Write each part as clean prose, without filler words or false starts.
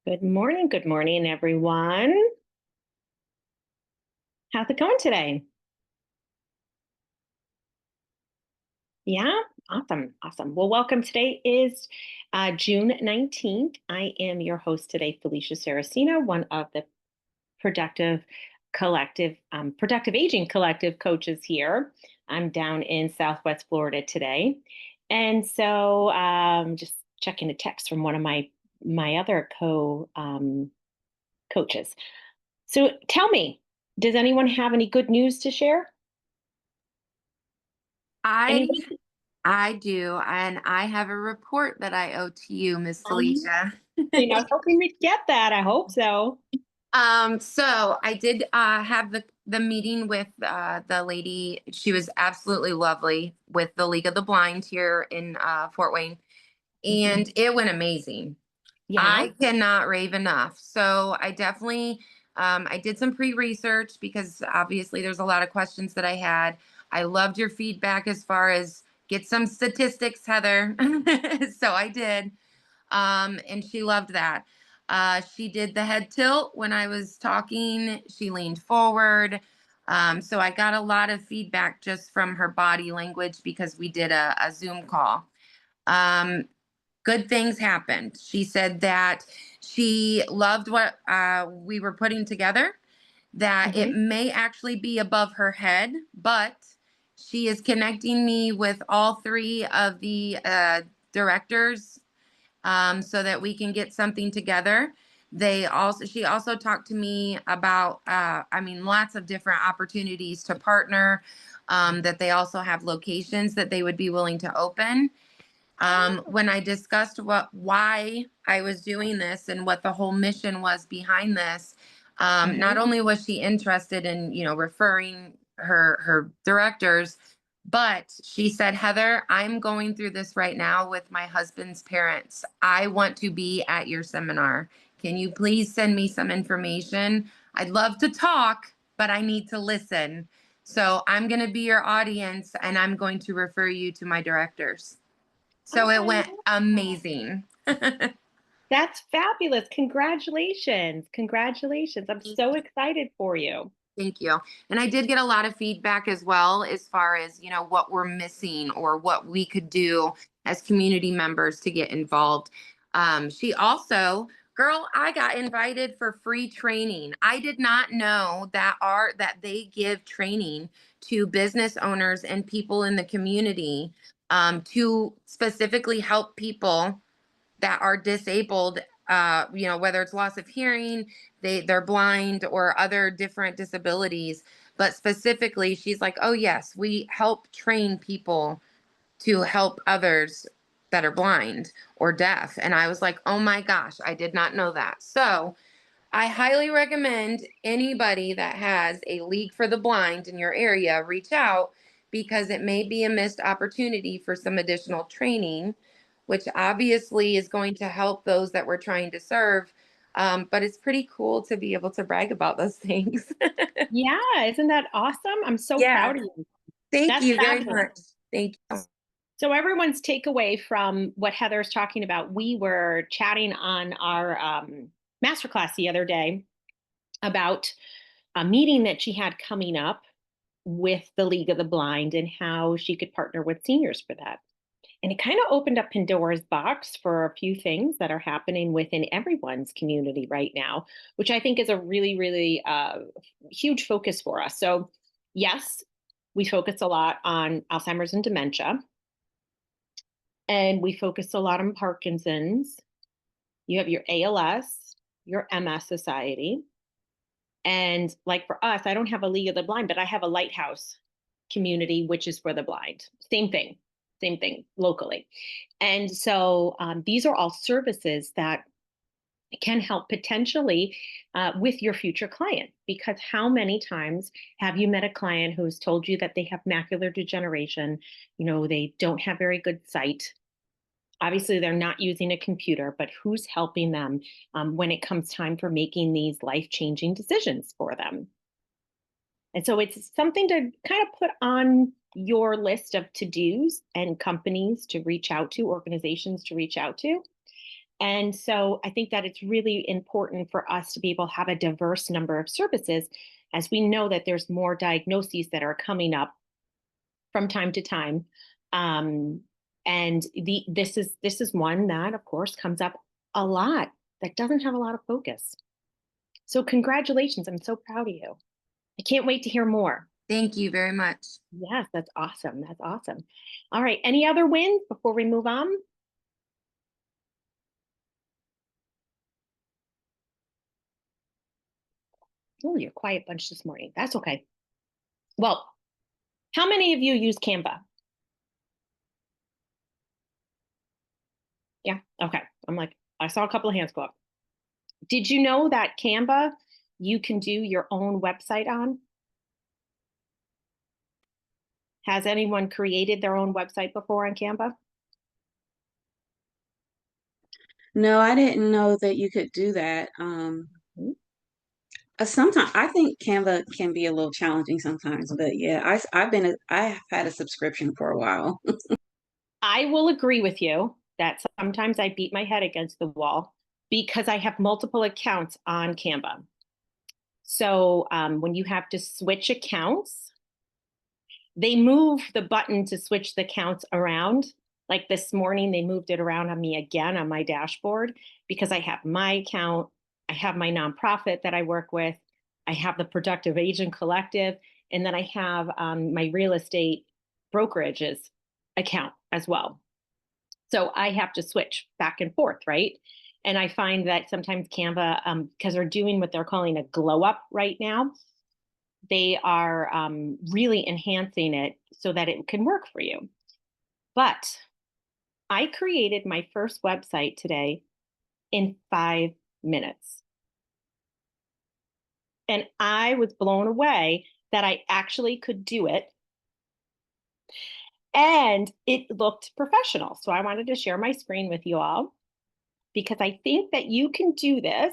Good morning, everyone. How's it going today? Yeah, awesome. Well, welcome. Today is June 19th. I am your host today, Felicia Saraceno, one of the Productive Productive Aging Collective coaches here. I'm down in Southwest Florida today. And so just checking a text from one of my other coaches. So tell me, does anyone have any good news to share? I Anyone? I do, and I have a report that I owe to you, Miss Um, Felicia. I was hoping we'd get that. I hope so. So I did have the meeting with the lady. She was absolutely lovely with the League of the Blind here in Fort Wayne, Mhm. and it went amazing. Yeah. I cannot rave enough. So I definitely I did some pre-research because obviously there's a lot of questions that I had. I loved your feedback as far as get some statistics, Heather. So I did. And she loved that. She did the head tilt when I was talking. She leaned forward. So I got a lot of feedback just from her body language because we did a Zoom call. Um, Good things happened. She said that she loved what we were putting together, that it Hmm. may actually be above her head, but she is connecting me with all three of the directors so that we can get something together. She also talked to me about, lots of different opportunities to partner, that they also have locations that they would be willing to open. When I discussed why I was doing this and what the whole mission was behind this, not Hmm. only was she interested in, referring her directors, but she said, Heather, I'm going through this right now with my husband's parents. I want to be at your seminar. Can you please send me some information? I'd love to talk, but I need to listen. So I'm going to be your audience and I'm going to refer you to my directors. So Oh, it I went love that. amazing. That's fabulous. Congratulations. Congratulations. I'm so excited for you. Thank you. And I did get a lot of feedback as well, as far as, what we're missing or what we could do as community members to get involved. She also, girl, I got invited for free training. I did not know that they give training to business owners and people in the community, to specifically help people that are disabled, whether it's loss of hearing, they're blind or other different disabilities. But specifically, she's like, oh yes, we help train people to help others that are blind or deaf. And I was like, oh my gosh, I did not know that. So I highly recommend anybody that has a League for the Blind in your area reach out, because it may be a missed opportunity for some additional training, which obviously is going to help those that we're trying to serve. But it's pretty cool to be able to brag about those things. Yeah, isn't that awesome? I'm so Yeah. proud of you. Thank That's you very fabulous. much. Thank you. So everyone's takeaway from what Heather's talking about, we were chatting on our masterclass the other day about a meeting that she had coming up with the League of the Blind and how she could partner with seniors for that. And it kind of opened up Pandora's box for a few things that are happening within everyone's community right now, which I think is a really huge focus for us. So, yes, we focus a lot on Alzheimer's and dementia, and we focus a lot on Parkinson's. You have your ALS, your MS Society. And like for us, I don't have a League of the Blind, but I have a Lighthouse community, which is for the blind. Same thing locally. And so these are all services that can help potentially with your future client. Because how many times have you met a client who's told you that they have macular degeneration? They don't have very good sight. Obviously, they're not using a computer, but who's helping them when it comes time for making these life changing decisions for them? And so it's something to kind of put on your list of to dos and companies to reach out to, organizations to reach out to. And so I think that it's really important for us to be able to have a diverse number of services, as we know that there's more diagnoses that are coming up from time to time. Um, and this is one that, of course, comes up a lot that doesn't have a lot of focus. So congratulations. I'm so proud of you. I can't wait to hear more. Thank you very much. Yes, that's awesome. That's awesome. All right. Any other wins before we move on? Oh, you're a quiet bunch this morning. That's okay. Well, how many of you use Canva? Yeah. Okay. I'm like, I saw a couple of hands go up. Did you know that Canva, you can do your own website on? Has anyone created their own website before on Canva? No, I didn't know that you could do that. Mhm. Sometimes I think Canva can be a little challenging sometimes, but yeah, I've had a subscription for a while. I will agree with you that sometimes I beat my head against the wall because I have multiple accounts on Canva. So when you have to switch accounts, they move the button to switch the accounts around. Like this morning, they moved it around on me again on my dashboard because I have my account, I have my nonprofit that I work with, I have the Productive Agent Collective, and then I have my real estate brokerages account as well. So I have to switch back and forth, right? And I find that sometimes Canva, because they're doing what they're calling a glow up right now, they are really enhancing it so that it can work for you. But I created my first website today in 5 minutes. And I was blown away that I actually could do it. And it looked professional. So I wanted to share my screen with you all because I think that you can do this.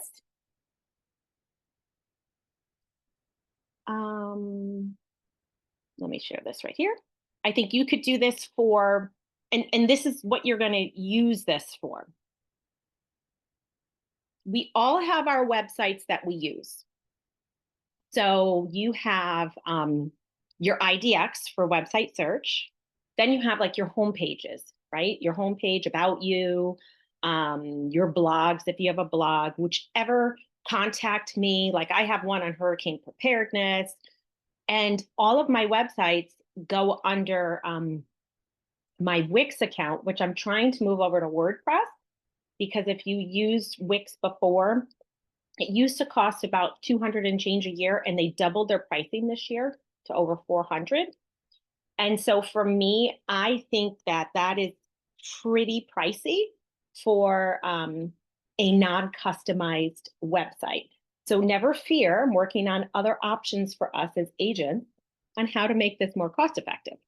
Let me share this right here. I think you could do this for, and this is what you're going to use this for. We all have our websites that we use. So you have your IDX for website search. Then you have like your home pages, right? Your homepage about you, your blogs, if you have a blog, whichever, contact me. Like I have one on hurricane preparedness, and all of my websites go under my Wix account, which I'm trying to move over to WordPress, because if you used Wix before, it used to cost about 200 and change a year, and they doubled their pricing this year to over 400. And so for me, I think that that is pretty pricey for a non-customized website. So never fear, I'm working on other options for us as agents on how to make this more cost effective.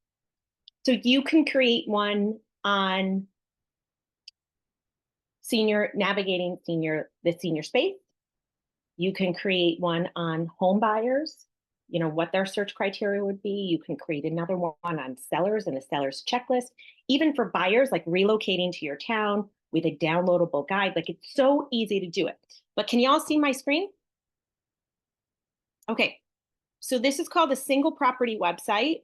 So you can create one on the senior space. You can create one on home buyers, you know, what their search criteria would be. You can create another one on sellers and a seller's checklist. Even for buyers, like relocating to your town with a downloadable guide. Like it's so easy to do it. But can you all see my screen? Okay, so this is called a single property website.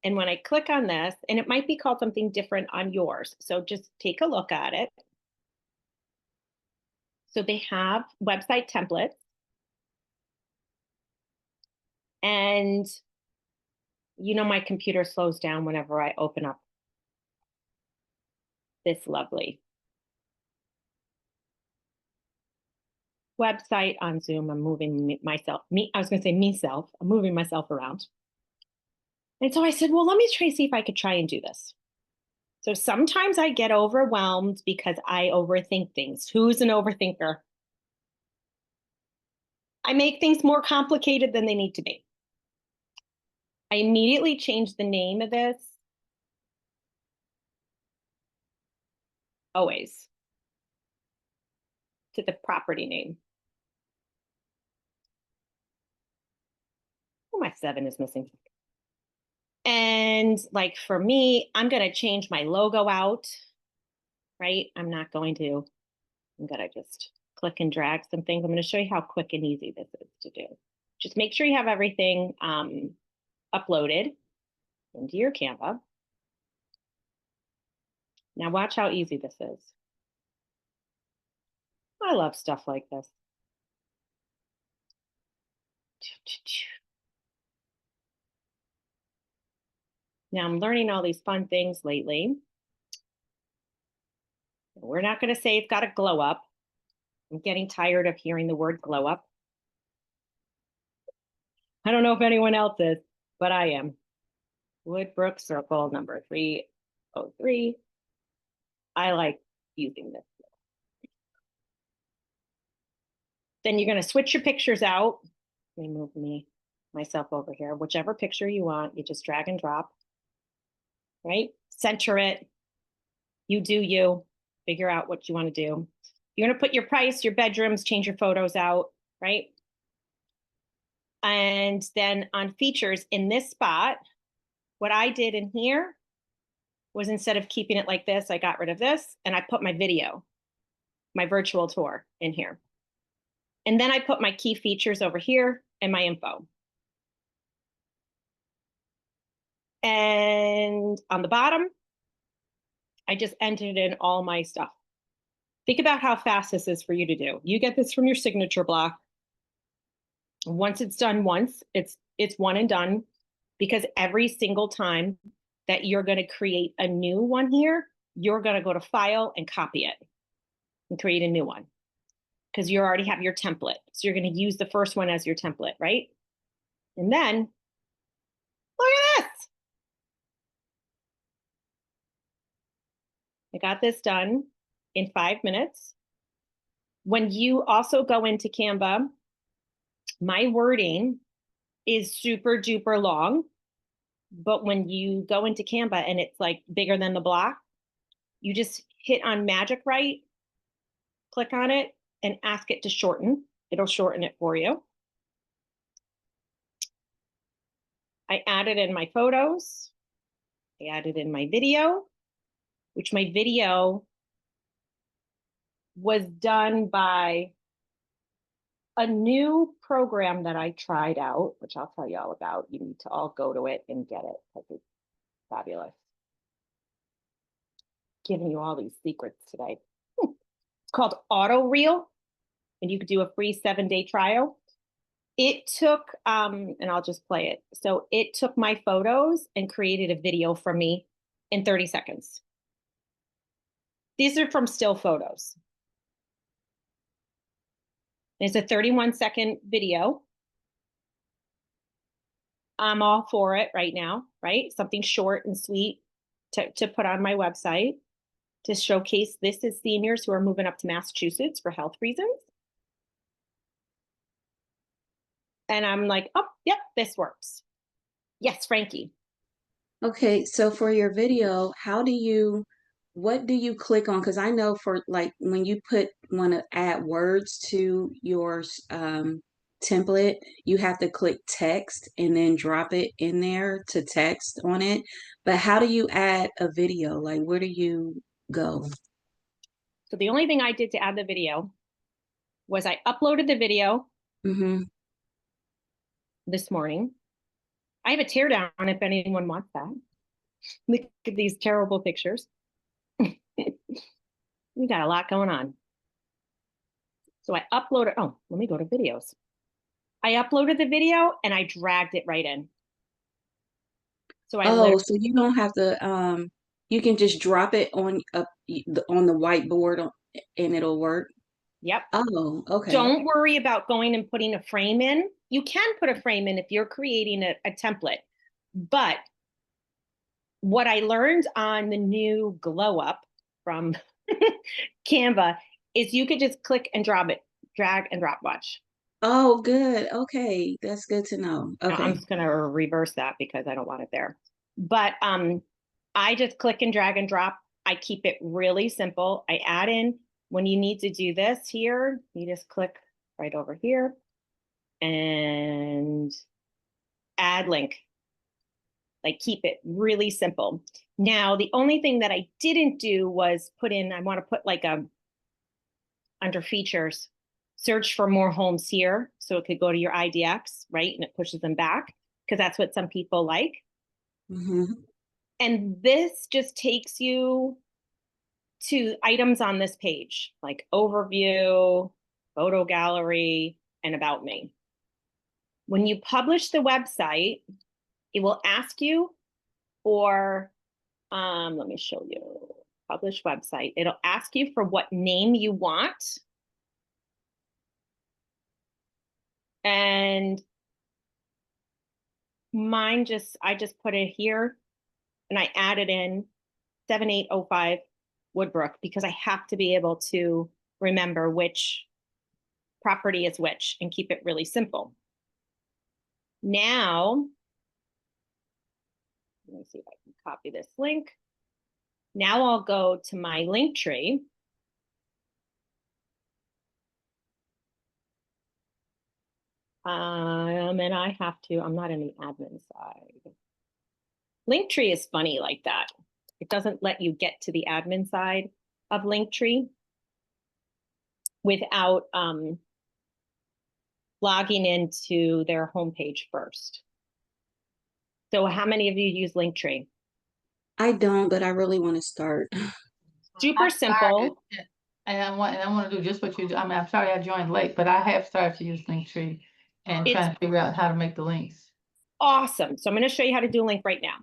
And when I click on this, and it might be called something different on yours, so just take a look at it. So they have website templates. And you know, my computer slows down whenever I open up this lovely website on Zoom. I'm moving I was going to say myself. I'm moving myself around. And so I said, well, let me see if I could try and do this. So sometimes I get overwhelmed because I overthink things. Who's an overthinker? I make things more complicated than they need to be. I immediately changed the name of this. Always. To the property name. Oh, my 7 is missing. And like for me, I'm going to change my logo out. right? I'm gonna just click and drag some things. I'm gonna show you how quick and easy this is to do. Just make sure you have everything uploaded into your Canva. Now watch how easy this is. I love stuff like this. Now I'm learning all these fun things lately. We're not going to say it's got to glow up. I'm getting tired of hearing the word glow up. I don't know if anyone else is, but I am. Woodbrook Circle number 303. I like using this. Then you're going to switch your pictures out. Let me move myself over here. Whichever picture you want, you just drag and drop, right? Center it. You do you. Figure out what you want to do. You're going to put your price, your bedrooms, change your photos out, right? And then on features in this spot, what I did in here was instead of keeping it like this, I got rid of this and I put my video, my virtual tour in here. And then I put my key features over here and my info. And on the bottom, I just entered in all my stuff. Think about how fast this is for you to do. You get this from your signature block. Once it's done once, it's one and done, because every single time that you're going to create a new one here, you're going to go to file and copy it and create a new one, because you already have your template. So you're going to use the first one as your template, right? And then look at this. I got this done in 5 minutes. When you also go into Canva, my wording is super duper long, but when you go into Canva and it's like bigger than the block, you just hit on magic right, click on it, and ask it to shorten. It'll shorten it for you. I added in my photos. I added in my video, which my video was done by a new program that I tried out, which I'll tell you all about. You need to all go to it and get it because it's fabulous. Giving you all these secrets today. It's called AutoReel, and you could do a free 7-day trial. It took, and I'll just play it. So it took my photos and created a video for me in 30 seconds. These are from still photos. It's a 31-second video. I'm all for it right now, right? Something short and sweet to put on my website to showcase this is seniors who are moving up to Massachusetts for health reasons. And I'm like, oh, yep, this works. Yes, Frankie. Okay, so for your video, what do you click on? Because I know for like when you want to add words to your template, you have to click text and then drop it in there to text on it. But how do you add a video? Like, where do you go? So the only thing I did to add the video was I uploaded the video this morning. I have a teardown if anyone wants that. Look at these terrible pictures. We got a lot going on. So I uploaded, oh, let me go to videos. I uploaded the video and I dragged it right in. So so you don't have to, you can just drop it on the whiteboard and it'll work. Yep. Oh, okay. Don't worry about going and putting a frame in. You can put a frame in if you're creating a template. But what I learned on the new Glow Up from Canva is you could just click and drop it, drag and drop, watch. Oh, good. Okay. That's good to know. Now, I'm Okay. just going to reverse that because I don't want it there. But I just click and drag and drop. I keep it really simple. I add in, when you need to do this here, you just click right over here and add link. Like keep it really simple. Now, the only thing that I didn't do was put in, I want to put like a, under features, search for more homes here. So it could go to your IDX, right? And it pushes them back because that's what some people like. Mhm. And this just takes you to items on this page, like overview, photo gallery, and about me. When you publish the website, it will ask you for, let me show you, publish website. It'll ask you for what name you want. And mine I just put it here and I added in 7805 Woodbrook because I have to be able to remember which property is which and keep it really simple. Now, let me see if I can copy this link. Now I'll go to my link tree. And I have to, I'm not in the admin side. Linktree is funny like that. It doesn't let you get to the admin side of Linktree without logging into their homepage first. So how many of you use Linktree? I don't, but I really want to start. Super simple. And I want to do just what you do. I mean, I'm sorry I joined late, but I have started to use Linktree and It's trying to figure out how to make the links. awesome. So I'm going to show you how to do a link right now.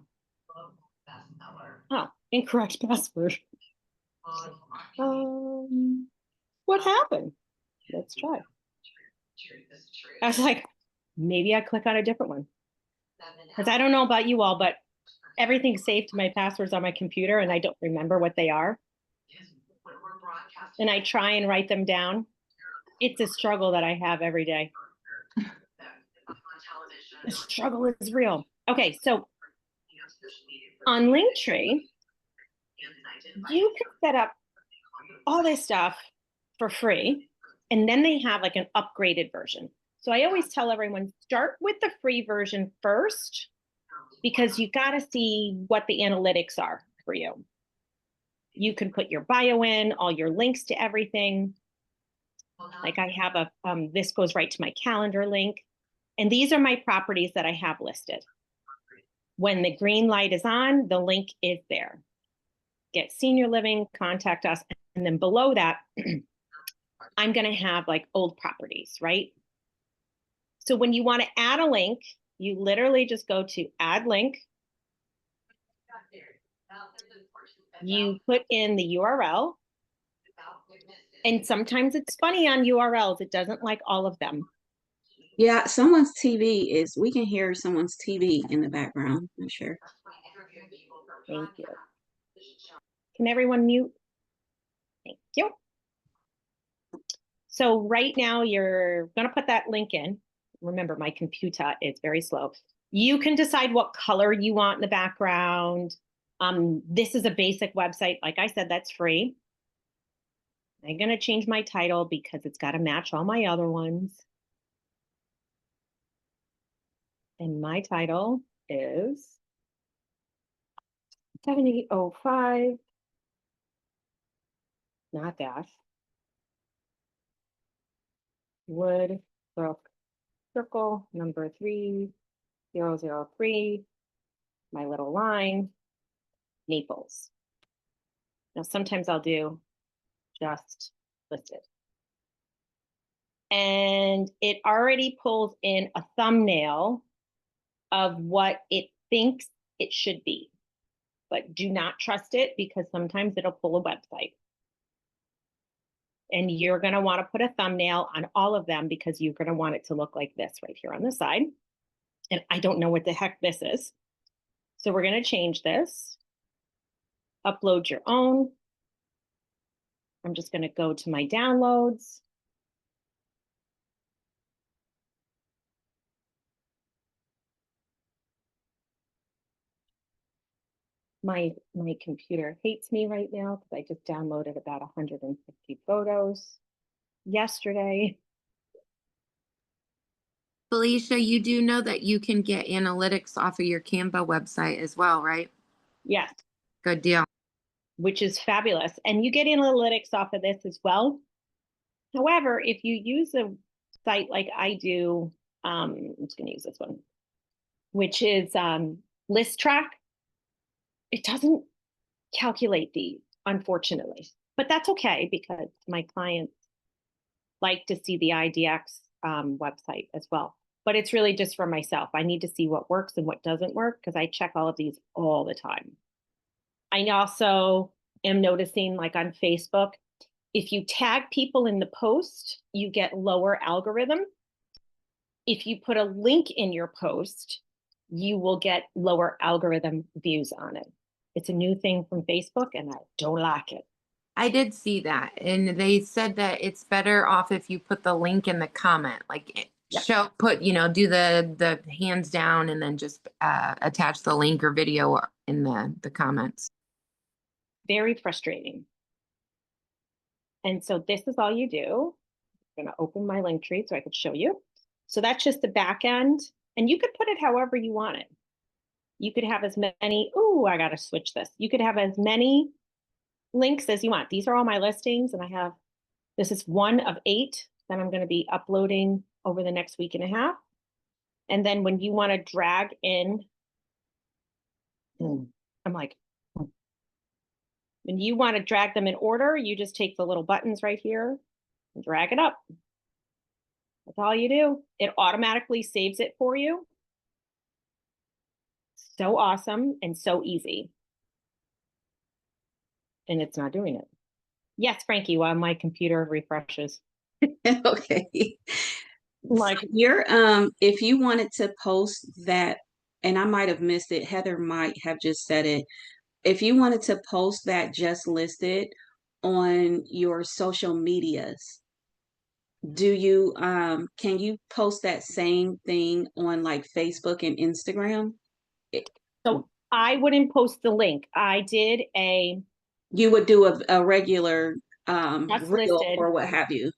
Oh, incorrect password. What happened? Let's try. I was like, maybe I click on a different one. Because I don't know about you all, but everything's saved to my passwords on my computer and I don't remember what they are. And I try and write them down. It's a struggle that I have every day. The struggle is real. Okay, so on Linktree, you can set up all this stuff for free, and then they have like an upgraded version. So I always tell everyone, start with the free version first, because you got to see what the analytics are for you. You can put your bio in, all your links to everything. Like I have a, this goes right to my calendar link. And these are my properties that I have listed. When the green light is on, the link is there. Get senior living, contact us. And then below that, I'm going to have like old properties, right? So when you want to add a link, you literally just go to add link. You put in the URL. And sometimes it's funny on URLs. It doesn't like all of them. Yeah, someone's TV is, we can hear someone's TV in the background, I'm sure. Thank you. Can everyone mute? Thank you. So right now you're going to put that link in. Remember, my computer is very slow. You can decide what color you want in the background. This is a basic website. Like I said, that's free. I'm going to change my title because it's got to match all my other ones. And my title is 7805. Not that. Woodbrook Circle, number 3003. My little line, Naples. Now, sometimes I'll do just listed. And it already pulls in a thumbnail of what it thinks it should be. But do not trust it because sometimes it'll pull a website. And you're going to want to put a thumbnail on all of them because you're going to want it to look like this right here on the side. And I don't know what the heck this is. So we're going to change this. Upload your own. I'm just going to go to my downloads. My computer hates me right now because I just downloaded about 150 photos yesterday. Felicia, you do know that you can get analytics off of your Canva website as well, right? Yes, Good deal. which is fabulous. And you get analytics off of this as well. However, if you use a site like I do, I'm just going to use this one, which is List Track, it doesn't calculate these, unfortunately. But that's okay because my clients like to see the IDX website as well. But it's really just for myself. I need to see what works and what doesn't work because I check all of these all the time. I also am noticing, like on Facebook, if you tag people in the post, you get lower algorithm. If you put a link in your post, you will get lower algorithm views on it. It's a new thing from Facebook and I don't like it. I did see that, and they said that it's better off if you put the link in the comment, like Yep. do the hands down and then just attach the link or video in the comments. Very frustrating. And so this is all you do. I'm going to open my link tree so I could show you. So that's just the back end. And you could put it however you want it. You could have as many, I got to switch this. You could have as many links as you want. These are all my listings, and this is one of 8 that I'm going to be uploading over the next week and a half. And then when you want to drag in, I'm like, when you want to drag them in order, you just take the little buttons right here and drag it up. That's all you do. It automatically saves it for you. So awesome and so easy. And it's not doing it. Yes, Frankie, while my computer refreshes. Okay. Like If you wanted to post that, and I might have missed it, Heather might have just said it. If you wanted to post that just listed on your social medias, can you post that same thing on like Facebook and Instagram? So I wouldn't post the link. I did You would do a regular just reel listed, or what have you.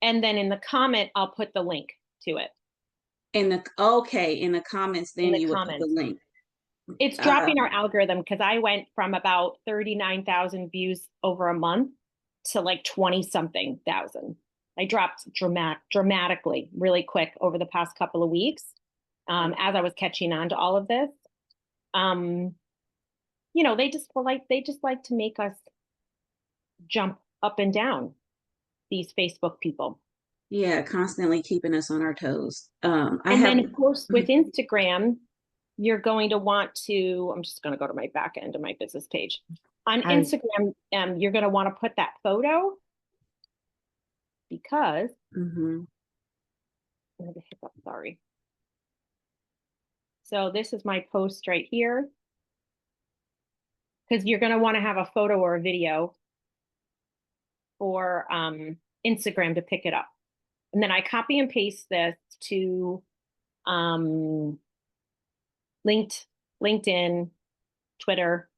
and then in the comment, I'll put the link to it. In the comments, In then the you would put the comments. link. It's dropping our algorithm because I went from about 39,000 views over a month to like 20 something thousand. I dropped dramatically, really quick over the past couple of weeks as I was catching on to all of this. They just like to make us jump up and down, these Facebook people. Yeah, constantly keeping us on our toes. Then of course with Instagram, you're going to want to, I'm just going to go to my back end of my business page. On Instagram, you're going to want to put that photo because I'm going to hiccup, sorry. So this is my post right here. Because you're going to want to have a photo or a video for Instagram to pick it up. And then I copy and paste this to LinkedIn, Twitter,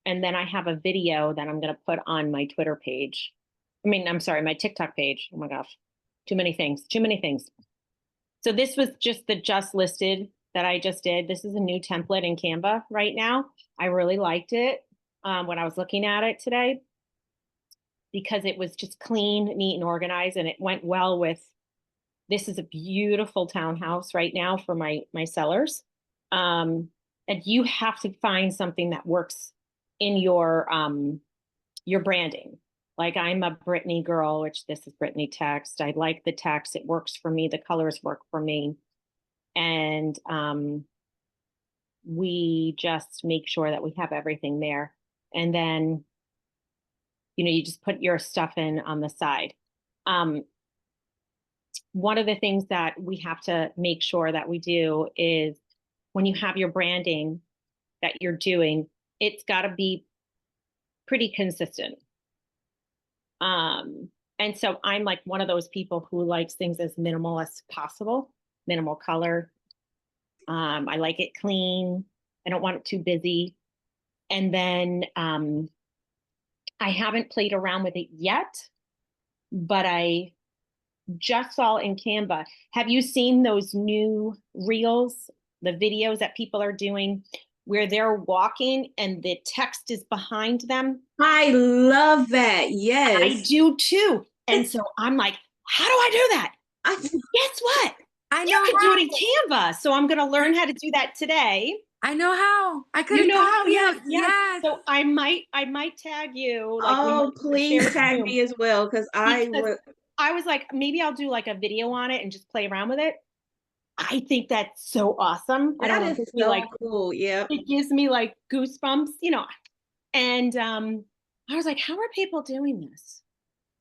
and then I have a video that I'm going to put on my Twitter page. I'm sorry, my TikTok page. Oh my gosh, too many things. So this was just the just listed that I just did. This is a new template in Canva right now. I really liked it when I was looking at it today because it was just clean, neat, and organized, and it went well with, this is a beautiful townhouse right now for my sellers. And you have to find something that works in your branding. Like I'm a Brittany girl, which this is Brittany text. I like the text. It works for me. The colors work for me. And we just make sure that we have everything there. And then, you just put your stuff in on the side. One of the things that we have to make sure that we do is when you have your branding that you're doing, it's got to be pretty consistent. And so I'm like one of those people who likes things as minimal as possible, minimal color. I like it clean. I don't want it too busy. And then I haven't played around with it yet, but I just saw in Canva. Have you seen those new reels, the videos that people are doing where they're walking and the text is behind them? I love that. I Yes. do too. And so I'm like, how do I do that? I, Guess what? I You know can do how. it in Canva. So I'm going to learn how to do that today. I know how. I You couldn't know tell how? you. Yes, yes. Yes. So I might tag you. Like we oh, might share please tag Zoom, me as well, because I because would. I was like, maybe I'll do like a video on it and just play around with it. I think that's so awesome. I don't That know. is so cool. Yep. It gives me like goosebumps, you know. And I was like, how are people doing this?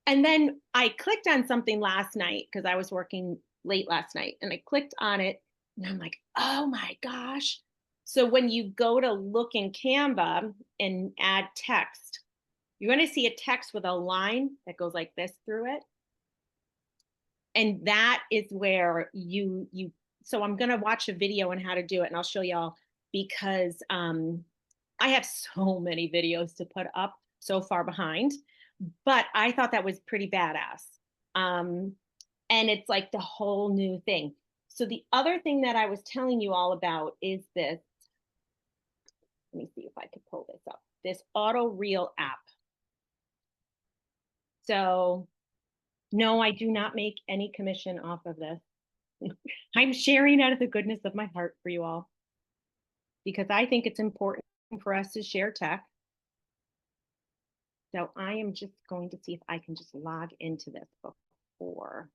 And then I clicked on something last night because I was working late last night, and I clicked on it and I'm like, oh my gosh. So when you go to look in Canva and add text, you're going to see a text with a line that goes like this through it. And that is where you so I'm going to watch a video on how to do it, and I'll show y'all, because I have so many videos to put up, so far behind, but I thought that was pretty badass. And it's like the whole new thing. So the other thing that I was telling you all about is this. Let me see if I could pull this up. This auto reel app. So no, I do not make any commission off of this. I'm sharing out of the goodness of my heart for you all, because I think it's important for us to share tech. So I am just going to see if I can just log into this before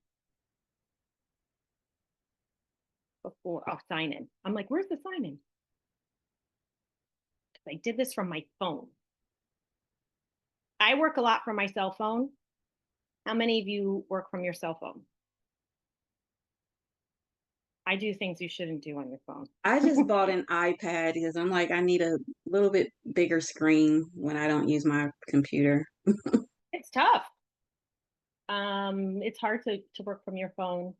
I'll sign in. I'm like, where's the sign in? I did this from my phone. I work a lot from my cell phone. How many of you work from your cell phone? I do things you shouldn't do on your phone. I just bought an iPad because I'm like, I need a little bit bigger screen when I don't use my computer. It's tough. It's hard to work from your phone.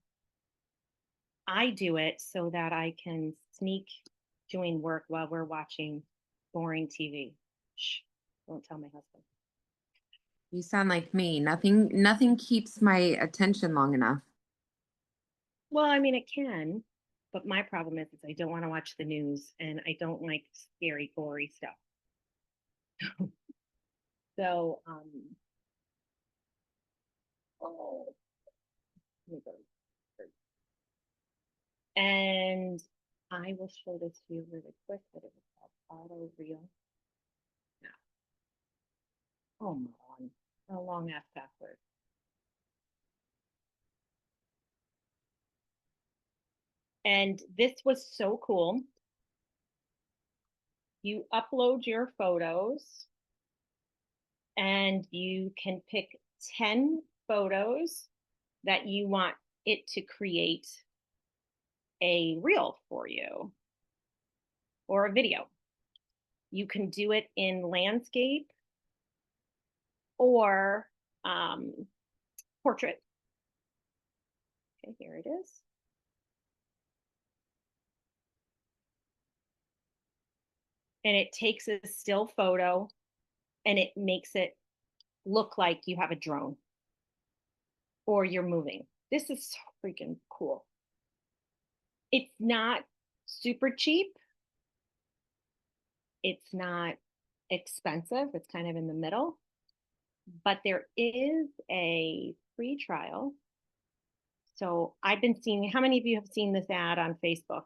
I do it so that I can sneak doing work while we're watching boring TV. Shh, don't tell my husband. You sound like me. Nothing keeps my attention long enough. Well, I mean, it can, but my problem is I don't want to watch the news, and I don't like scary, gory stuff. So, oh, here we go. And I will show this to you really quick, but it was called auto reel. No. Oh, on. A long ass password. And this was so cool. You upload your photos and you can pick 10 photos that you want it to create a reel for you or a video. You can do it in landscape or portrait. Okay, here it is. And it takes a still photo and it makes it look like you have a drone or you're moving. This is so freaking cool. It's not super cheap. It's not expensive. It's kind of in the middle. But there is a free trial. So I've been seeing, how many of you have seen this ad on Facebook?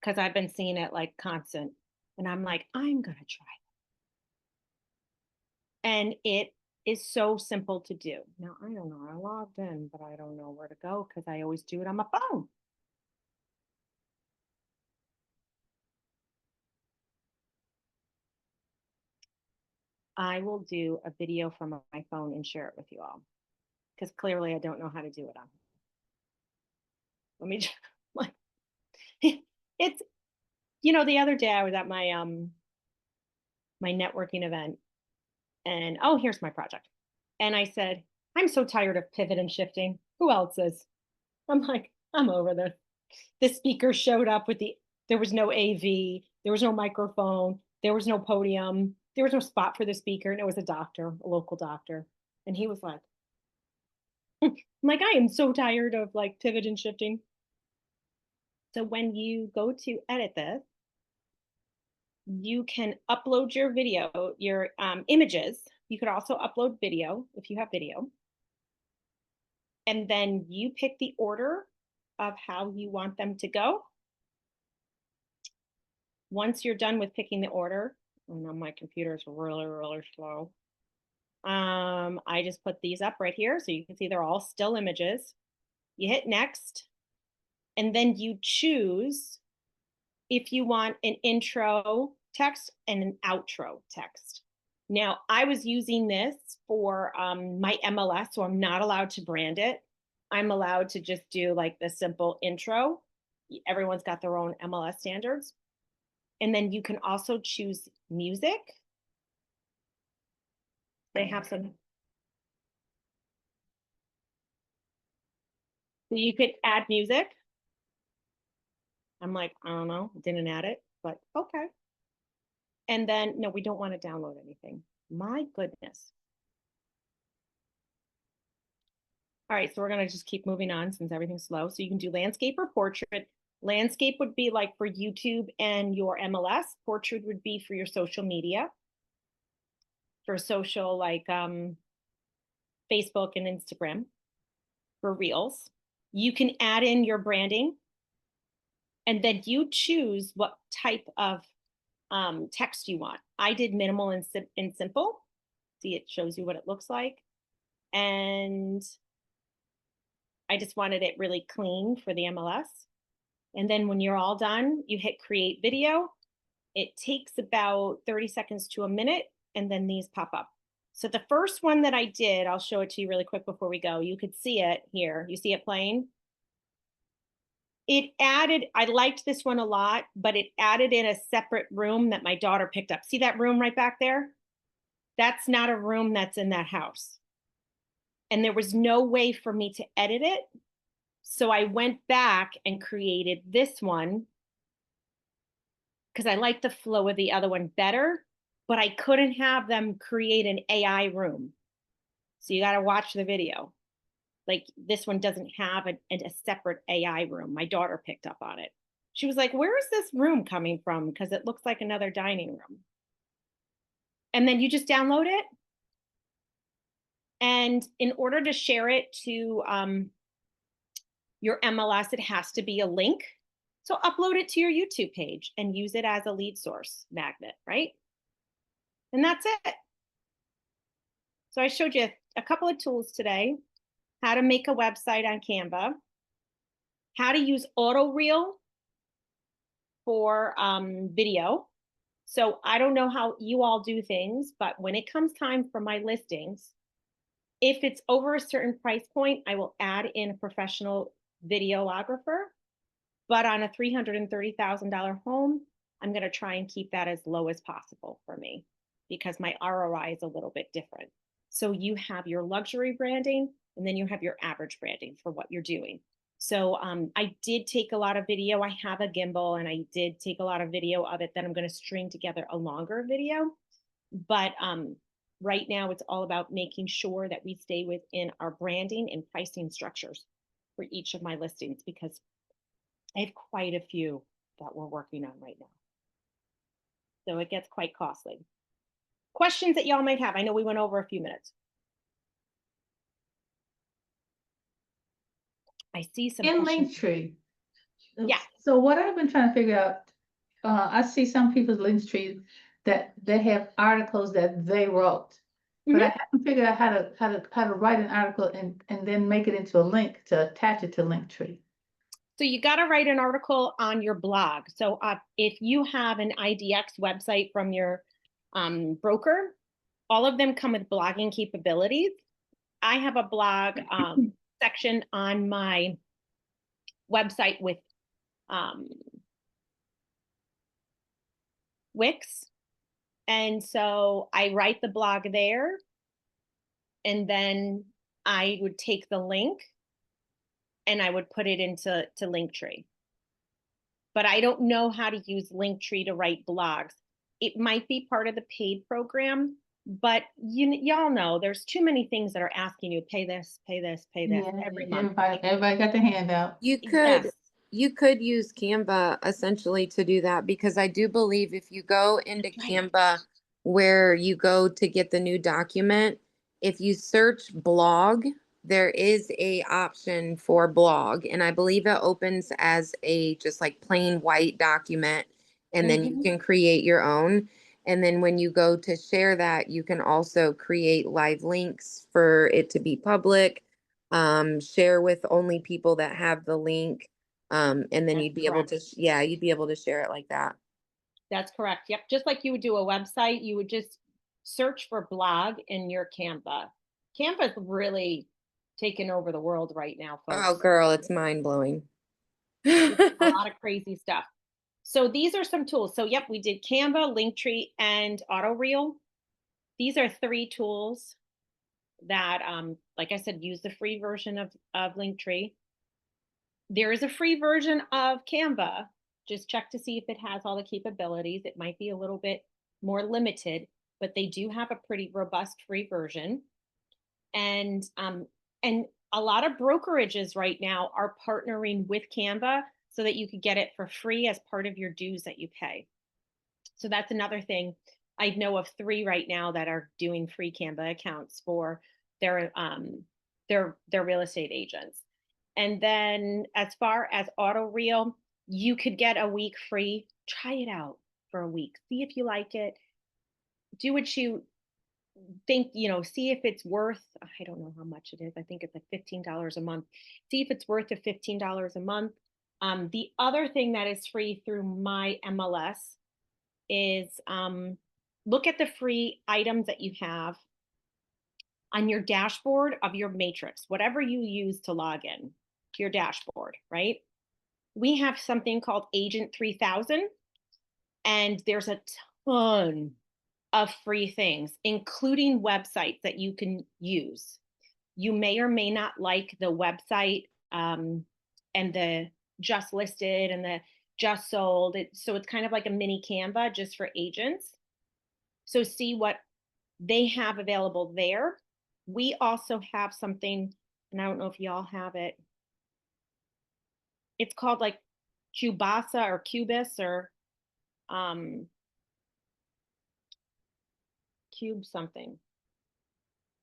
Because I've been seeing it like constant. And I'm like, I'm going to try it. And it is so simple to do. Now, I don't know. I logged in, but I don't know where to go because I always do it on my phone. I will do a video from my phone and share it with you all, because clearly I don't know how to do it on. Let me just, like, it's, you know, the other day I was at my my networking event, and oh, here's my project. And I said, I'm so tired of pivot and shifting. Who else is? I'm like, I'm over this. The speaker showed up with there was no AV, there was no microphone, there was no podium, there was no spot for the speaker, and it was a doctor, a local doctor. And he was like, I'm like, I am so tired of like pivot and shifting. So when you go to edit this, you can upload your video, your images. You could also upload video if you have video. And then you pick the order of how you want them to go. Once you're done with picking the order, oh no, my computer is really, really slow. I just put these up right here so you can see they're all still images. You hit next, and then you choose if you want an intro text and an outro text. Now, I was using this for my MLS, so I'm not allowed to brand it. I'm allowed to just do like the simple intro. Everyone's got their own MLS standards. And then you can also choose music. They have some. So you could add music. I'm like, I don't know, didn't add it, but okay. And then, no, we don't want to download anything. My goodness. All right, so we're gonna just keep moving on since everything's slow. So you can do landscape or portrait. Landscape would be like for YouTube and your MLS. Portrait would be for your social media. For social, like Facebook and Instagram. For Reels. You can add in your branding. And then you choose what type of text you want. I did minimal and simple. See, it shows you what it looks like. And I just wanted it really clean for the MLS. And then when you're all done, you hit create video. It takes about 30 seconds to a minute, and then these pop up. So the first one that I did, I'll show it to you really quick before we go. You could see it here. You see it playing? It added, I liked this one a lot, but it added in a separate room that my daughter picked up. See that room right back there? That's not a room that's in that house. And there was no way for me to edit it. So I went back and created this one because I like the flow of the other one better, but I couldn't have them create an AI room. So you got to watch the video. Like this one doesn't have a separate AI room. My daughter picked up on it. She was like, where is this room coming from? Because it looks like another dining room. And then you just download it. And in order to share it to your MLS, it has to be a link. So upload it to your YouTube page and use it as a lead source magnet, right? And that's it. So I showed you a couple of tools today. How to make a website on Canva, how to use AutoReel for video. So I don't know how you all do things, but when it comes time for my listings, if it's over a certain price point, I will add in a professional videographer. But on a $330,000 home, I'm going to try and keep that as low as possible for me because my ROI is a little bit different. So you have your luxury branding, and then you have your average branding for what you're doing. So I did take a lot of video. I have a gimbal, and I did take a lot of video of it that I'm going to string together a longer video. But right now, it's all about making sure that we stay within our branding and pricing structures for each of my listings because I have quite a few that we're working on right now. So it gets quite costly. Questions that y'all might have? I know we went over a few minutes. I see some In questions. Linktree. Yeah. So what I've been trying to figure out, I see some people's Linktree that they have articles that they wrote, but I haven't figured out how to write an article and then make it into a link to attach it to Linktree. So you got to write an article on your blog. So if you have an IDX website from your broker, all of them come with blogging capabilities. I have a blog section on my website with Wix. And so I write the blog there, and then I would take the link and I would put it into Linktree. But I don't know how to use Linktree to write blogs. It might be part of the paid program, but y'all know there's too many things that are asking you pay this, pay this, pay this Yeah, every month. everybody got the handout. You Yes. could use Canva essentially to do that, because I do believe if you go into Right. Canva where you go to get the new document, if you search blog, there is a option for blog, and I believe it opens as a just like plain white document, and then you Mhm. can create your own. And then when you go to share that, you can also create live links for it to be public, share with only people that have the link. And then That's you'd be able to, correct. yeah, you'd be able to share it like that. That's correct. Yep. Just like you would do a website, you would just search for blog in your Canva. Canva's really taken over the world right now, Oh, folks. girl, it's mind blowing. It's a lot of crazy stuff. So these are some tools. So yep, we did Canva, Linktree, and AutoReel. These are 3 tools that, like I said, use the free version of Linktree. There is a free version of Canva. Just check to see if it has all the capabilities. It might be a little bit more limited, but they do have a pretty robust free version. And a lot of brokerages right now are partnering with Canva so that you could get it for free as part of your dues that you pay. So that's another thing. I know of 3 right now that are doing free Canva accounts for their real estate agents. And then as far as AutoReel, you could get a week free. Try it out for a week. See if you like it. Do what you think, see if it's worth, I don't know how much it is. I think it's like $15 a month. See if it's worth the $15 a month. The other thing that is free through my MLS is look at the free items that you have on your dashboard of your matrix, whatever you use to log in to your dashboard, right? We have something called Agent 3000, and there's a ton of free things, including websites that you can use. You may or may not like the website and the just listed and the just sold. So it's kind of like a mini Canva just for agents. So see what they have available there. We also have something, and I don't know if y'all have it. It's called like Cubasa or Cubis or um, Cube something.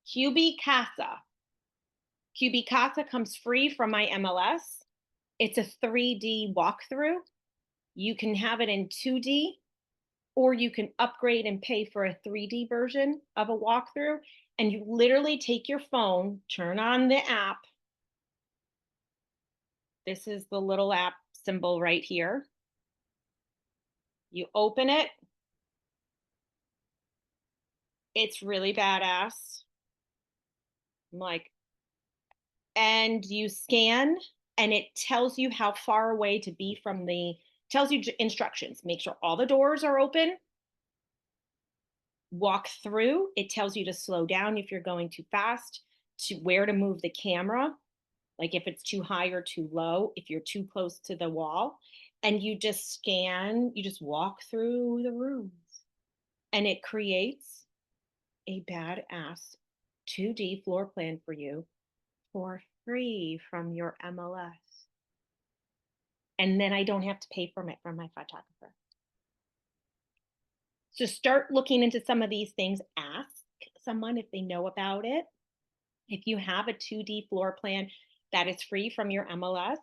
Cubicasa. Cubicasa comes free from my MLS. It's a 3D walkthrough. You can have it in 2D, or you can upgrade and pay for a 3D version of a walkthrough. And you literally take your phone, turn on the app. This is the little app symbol right here. You open it. It's really badass. I'm like, and you scan, and it tells you how far away to be from tells you instructions. Make sure all the doors are open. Walk through. It tells you to slow down if you're going too fast, to where to move the camera, like if it's too high or too low, if you're too close to the wall. And you just scan, you just walk through the rooms, and it creates a badass 2D floor plan for you for free from your MLS. And then I don't have to pay for it from my photographer. So start looking into some of these things. Ask someone if they know about it. If you have a 2D floor plan that is free from your MLS.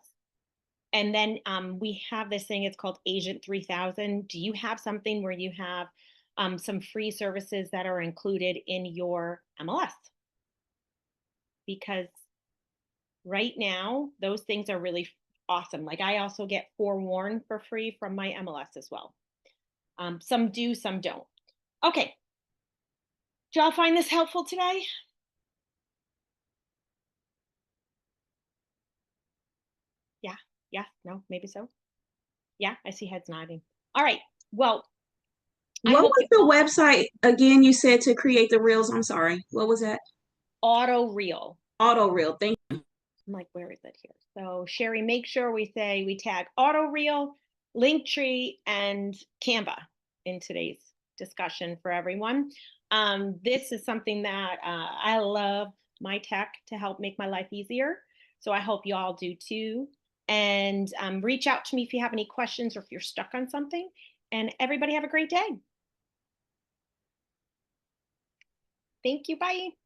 And then we have this thing, it's called Agent 3000. Do you have something where you have some free services that are included in your MLS? Because right now, those things are really awesome. Like I also get Forewarn for free from my MLS as well. Some do, some don't. Okay. Did y'all find this helpful today? Yeah, yeah, no, maybe so. Yeah, I see heads nodding. All right. Well, I What hope was the website again you said to create the reels? I'm sorry. What was that? AutoReel. AutoReel. Thank you. I'm like, where is it here? So Sherry, make sure we tag AutoReel, Linktree, and Canva in today's discussion for everyone. This is something that I love my tech to help make my life easier. So I hope you all do too. And reach out to me if you have any questions or if you're stuck on something. And everybody have a great day. Thank you. Bye.